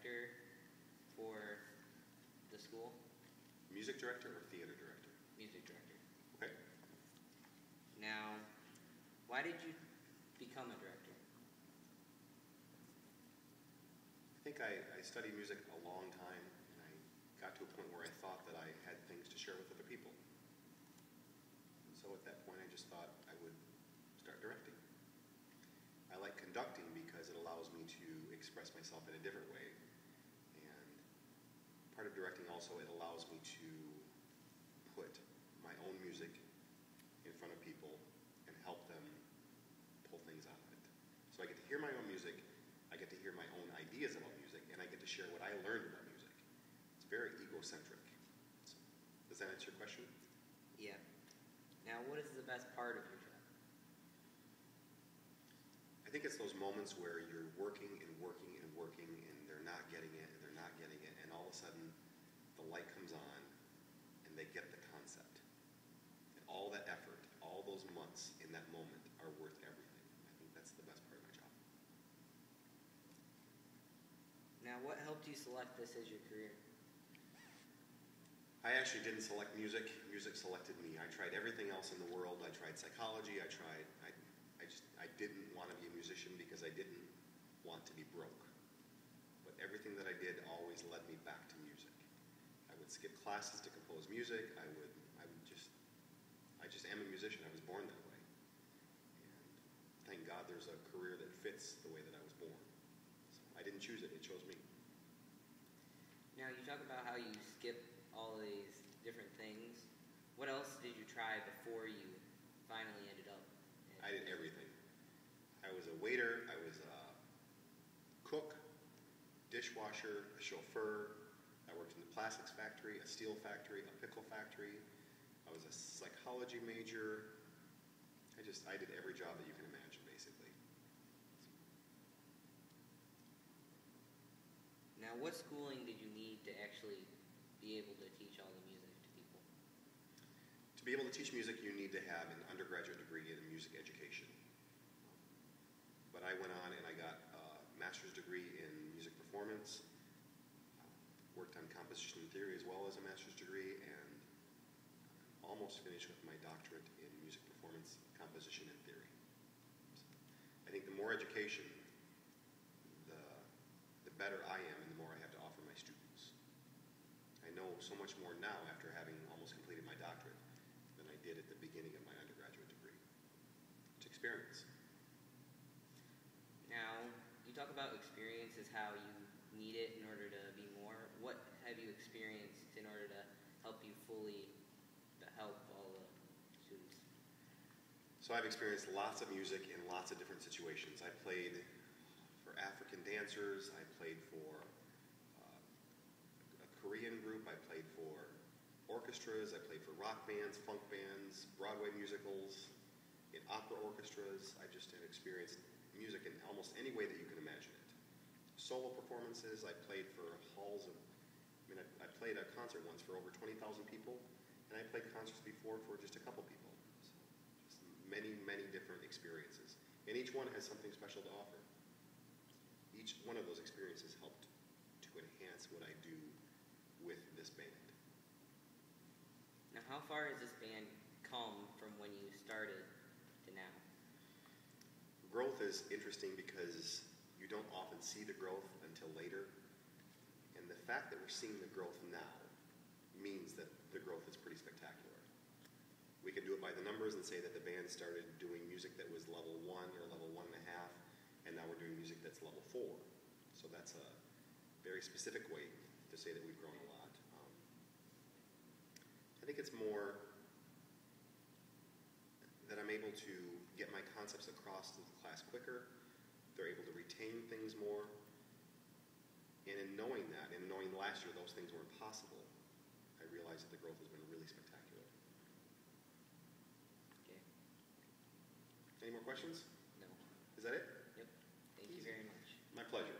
director for the school? Music director or theater director? Music director. Okay. Now, why did you become a director? I think I studied music a long time, and I got to a point where I thought that I had things to share with other people. And so at that point, I just thought I would start directing. I like conducting because it allows me to express myself in a different way. And part of directing also, it allows me to put my own music in front of people and help them pull things out of it. So I get to hear my own music, I get to hear my own ideas about music, and I get to share what I learned about music. It's very egocentric. So, does that answer your question? Yeah. Now, what is the best part of your job? I think it's those moments where you're working and working and working, and they're not getting it, and they're not getting it, and all of a sudden the light comes on, and they get the concept. And all that effort, all those months in that moment are worth everything. I think that's the best part of my job. Now, what helped you select this as your career? I actually didn't select music. Music selected me. I tried everything else in the world. I tried psychology. I didn't want to be a musician because I didn't want to be broke. But everything that I did always led me back to music. I would skip classes to compose music. I just am a musician. I was born that way. And thank God there's a career that fits the way that I was born. So I didn't choose it. It chose me. Now, you talk about how you skip all these different things. What else did you try before you finally ended up? I did everything. I was a waiter, I was a cook, dishwasher, a chauffeur. I worked in the plastics factory, a steel factory, a pickle factory. I was a psychology major. I did every job that you can imagine, basically. Now, what schooling did you need to actually be able to teach all the music to people? To be able to teach music, you need to have an undergraduate degree in music education. But I went on and I got a master's degree in music performance, worked on composition theory as well as a master's degree, and almost finished with my doctorate in music performance, composition, and theory. So I think the more education, the better I am and the more I have to offer my students. I know so much more now after having almost completed my doctorate than I did at the beginning of my undergraduate degree. It's experience. Now, you talk about experience as how you need it in order to be more. What have you experienced in order to help you fully help all the students? So I've experienced lots of music in lots of different situations. I played for African dancers. I played for a Korean group. I played for orchestras. I played for rock bands, funk bands, Broadway musicals, in opera orchestras. I just have experienced music in almost any way that you can imagine it. Solo performances, I played for halls of, I played a concert once for over 20,000 people, and I played concerts before for just a couple people. So just many, many different experiences. And each one has something special to offer. Each one of those experiences helped to enhance what I do with this band. Now, how far has this band come from when you started to now? Growth is interesting because you don't often see the growth until later. And the fact that we're seeing the growth now means that the growth is pretty spectacular. We can do it by the numbers and say that the band started doing music that was level 1 or level 1.5, and now we're doing music that's level 4. So that's a very specific way to say that we've grown a lot. I think it's more that I'm able to get my concepts across to the class quicker. They're able to retain things more. And in knowing that, and knowing last year those things weren't possible, I realized that the growth has been really spectacular. Okay. Any more questions? No. Is that it? Yep. Thank you very much. My pleasure.